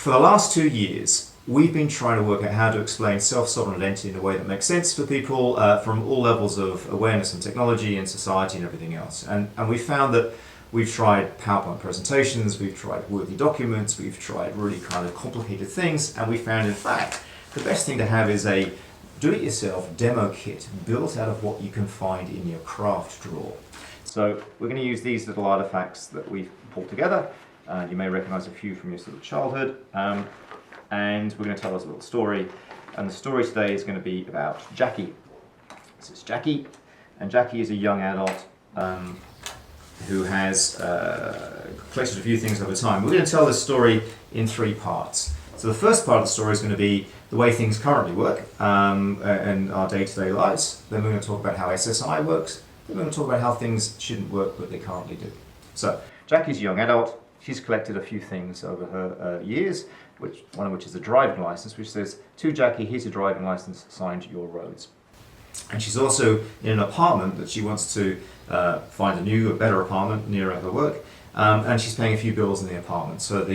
For the last 2 years, we've been trying to work out how to explain self-sovereign identity in a way that makes sense for people from all levels of awareness and technology and society and everything else. And we found that we've tried PowerPoint presentations, we've tried worthy documents, we've tried really kind of complicated things, and we found, in fact, the best thing to have is a do-it-yourself demo kit built out of what you can find in your craft drawer. So we're going to use these little artifacts that we've pulled together. You may recognize a few from your sort of childhood. And we're going to tell us a little story. And the story today is going to be about Jackie. This is Jackie, and Jackie is a young adult who has collected a few things over time. We're going to tell this story in 3 parts. So the first part of the story is going to be the way things currently work and our day-to-day lives. Then we're going to talk about how SSI works. Then we're going to talk about how things shouldn't work, but they currently do. So Jackie's a young adult. She's collected a few things over her years, one of which is a driving license, which says, "To Jackie, here's a driving license, signed your roads." And she's also in an apartment that she wants to find a better apartment nearer her work, and she's paying a few bills in the apartment. So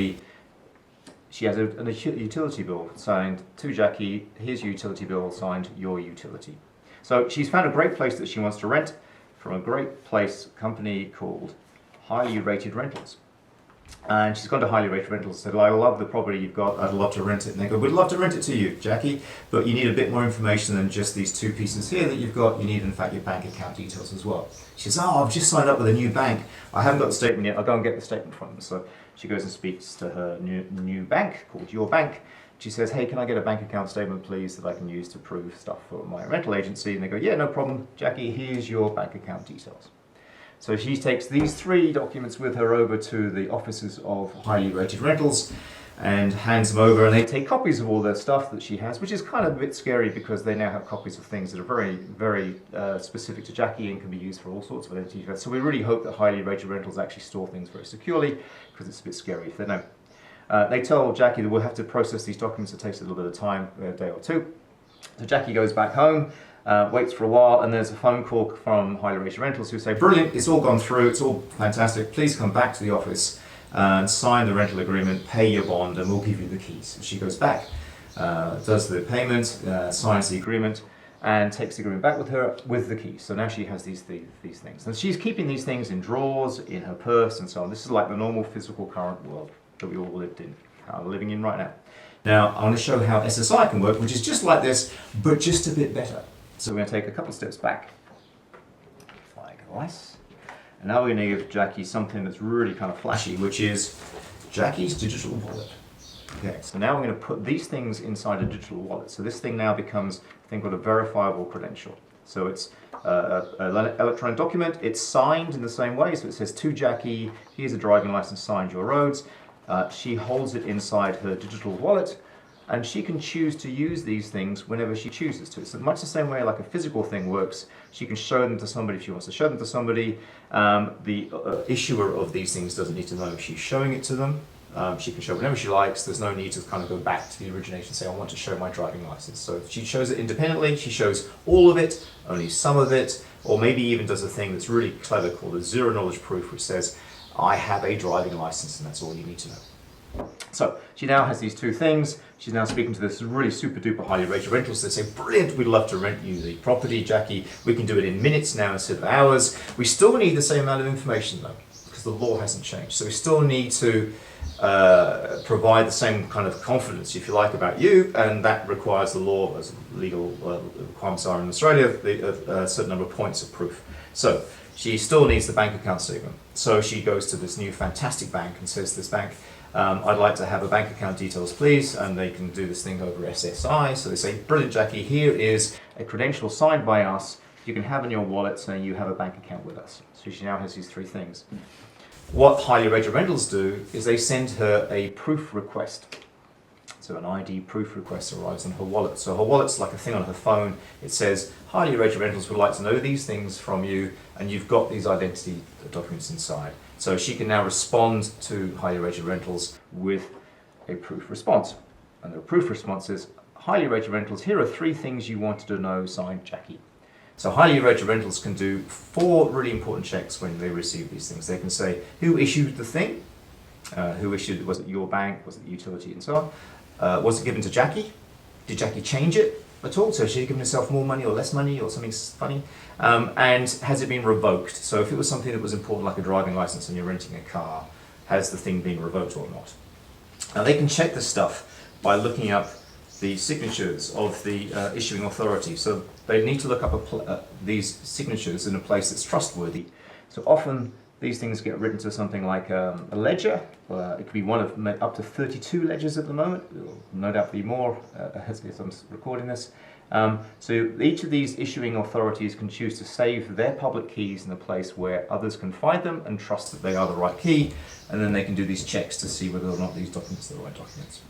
she has a utility bill signed, "To Jackie, here's your utility bill, signed your utility." So she's found a great place that she wants to rent from a great company called Highly Rated Rentals. And she's gone to Highly Rated Rentals and said, "Well, I love the property you've got, I'd love to rent it." And they go, "We'd love to rent it to you, Jackie, but you need a bit more information than just these 2 pieces here that you've got. You need, in fact, your bank account details as well." She says, "Oh, I've just signed up with a new bank. I haven't got the statement yet. I'll go and get the statement from them." So she goes and speaks to her new bank, called Your Bank. She says, "Hey, can I get a bank account statement, please, that I can use to prove stuff for my rental agency?" And they go, "Yeah, no problem. Jackie, here's your bank account details." So she takes these 3 documents with her over to the offices of Highly Rated Rentals and hands them over, and they take copies of all the stuff that she has, which is kind of a bit scary because they now have copies of things that are very, very specific to Jackie and can be used for all sorts of identity thefts. So we really hope that Highly Rated Rentals actually store things very securely, because it's a bit scary if they don't. They tell Jackie that we'll have to process these documents. It takes a little bit of time, a day or 2. So Jackie goes back home, waits for a while, and there's a phone call from Highly Rated Rentals who say, "Brilliant, it's all gone through, it's all fantastic. Please come back to the office and sign the rental agreement, pay your bond, and we'll give you the keys." So she goes back, does the payment, signs the agreement, and takes the agreement back with her with the keys. So now she has these things. And she's keeping these things in drawers, in her purse, and so on. This is like the normal physical current world that we all are living in right now. Now, I want to show how SSI can work, which is just like this, but just a bit better. So we're going to take a couple of steps back, like this. And now we're going to give Jackie something that's really kind of flashy, which is Jackie's digital wallet. Okay, so now we're going to put these things inside a digital wallet. So this thing now becomes a thing called a verifiable credential. So it's an electronic document. It's signed in the same way. So it says, "To Jackie, here's a driving license, signed your roads." She holds it inside her digital wallet, and she can choose to use these things whenever she chooses to. It's much the same way like a physical thing works. She can show them to somebody if she wants to show them to somebody. The issuer of these things doesn't need to know she's showing it to them. She can show whenever she likes. There's no need to kind of go back to the origination and say, "I want to show my driving license." So if she shows it independently, she shows all of it, only some of it, or maybe even does a thing that's really clever called a zero knowledge proof, which says, "I have a driving license," and that's all you need to know. So she now has these 2 things. She's now speaking to this really super duper Highly Rated Rentals. They say, "Brilliant, we'd love to rent you the property, Jackie. We can do it in minutes now instead of hours." We still need the same amount of information though, because the law hasn't changed. So we still need to provide the same kind of confidence, if you like, about you, and that requires the law, as legal requirements are in Australia, a certain number of points of proof. So she still needs the bank account statement. So she goes to this new fantastic bank and says to this bank, "I'd like to have a bank account details, please," and they can do this thing over SSI. So they say, "Brilliant, Jackie, here is a credential signed by us. You can have in your wallet saying you have a bank account with us." So she now has these 3 things. What Highly Rated Rentals do is they send her a proof request. So an ID proof request arrives in her wallet. So her wallet's like a thing on her phone. It says, "Highly Rated Rentals would like to know these things from you, and you've got these identity documents inside." So she can now respond to Highly Rated Rentals with a proof response. And the proof response is, "Highly Rated Rentals, here are 3 things you wanted to know, signed Jackie." So Highly Rated Rentals can do 4 really important checks when they receive these things. They can say who issued the thing, Who issued it? Was it your bank? Was it the utility and so on? Was it given to Jackie? Did Jackie change it at all? So she given herself more money or less money or something funny? And has it been revoked? So if it was something that was important like a driving license and you're renting a car, has the thing been revoked or not? Now they can check this stuff by looking up the signatures of the issuing authority. So they need to look up these signatures in a place that's trustworthy. So often these things get written to something like a ledger. It could be one of up to 32 ledgers at the moment. It'll no doubt be more as I'm recording this. So each of these issuing authorities can choose to save their public keys in a place where others can find them and trust that they are the right key, and then they can do these checks to see whether or not these documents are the right documents.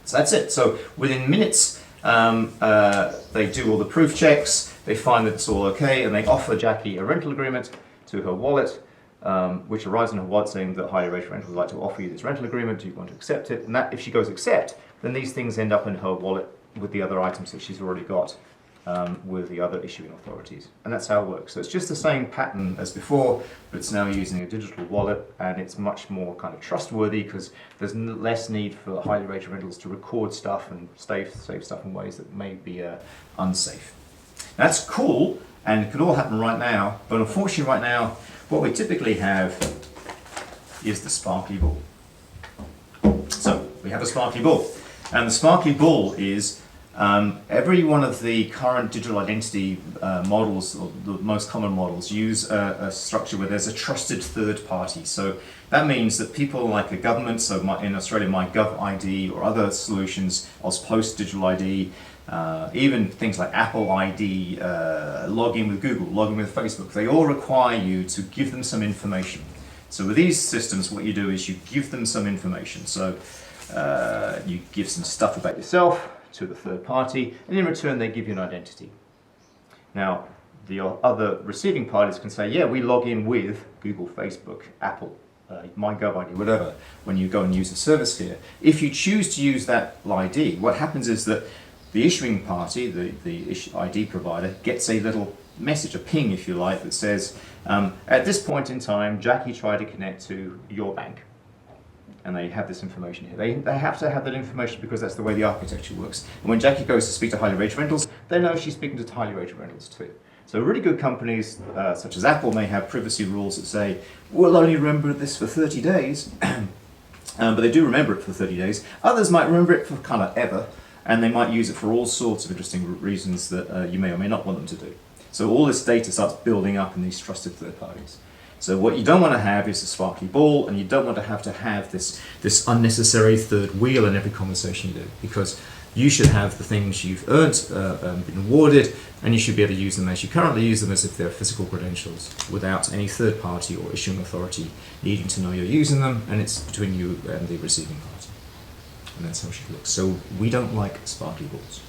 So that's it. So within minutes, they do all the proof checks, they find that it's all okay, and they offer Jackie a rental agreement to her wallet, which arrives in her wallet saying that Higher Rate Rental would like to offer you this rental agreement, do you want to accept it? And that, if she goes accept, then these things end up in her wallet with the other items that she's already got with the other issuing authorities. And that's how it works. So it's just the same pattern as before, but it's now using a digital wallet, and it's much more kind of trustworthy because there's less need for highly rated rentals to record stuff and save stuff in ways that may be unsafe. That's cool, and it could all happen right now, but unfortunately right now, what we typically have is the sparkly ball. So we have a sparkly ball, and the sparkly ball is every one of the current digital identity models, or the most common models, use a structure where there's a trusted third party. So that means that people like a government, so in Australia, my GovID or other solutions, Post Digital ID, even things like Apple ID, log in with Google, log in with Facebook, they all require you to give them some information. So with these systems, what you do is you give them some information. So you give some stuff about yourself to the third party, and in return they give you an identity. Now, the other receiving parties can say, yeah, we log in with Google, Facebook, Apple, my GovID, whatever, when you go and use a service here. If you choose to use that ID, what happens is that the issuing party, the ID provider, gets a little message, a ping if you like, that says, at this point in time, Jackie tried to connect to your bank. And they have this information here. They have to have that information because that's the way the architecture works. And when Jackie goes to speak to highly rated rentals, they know she's speaking to highly rated rentals too. So really good companies, such as Apple, may have privacy rules that say, we'll only remember this for 30 days, but they do remember it for 30 days. Others might remember it for kind of ever, and they might use it for all sorts of interesting reasons that you may or may not want them to do. So all this data starts building up in these trusted third parties. So what you don't want to have is a sparkly ball, and you don't want to have this unnecessary third wheel in every conversation you do, because you should have the things you've earned, been awarded, and you should be able to use them as you currently use them, as if they're physical credentials, without any third party or issuing authority needing to know you're using them, and it's between you and the receiving party. And that's how it should look. So we don't like sparkly balls.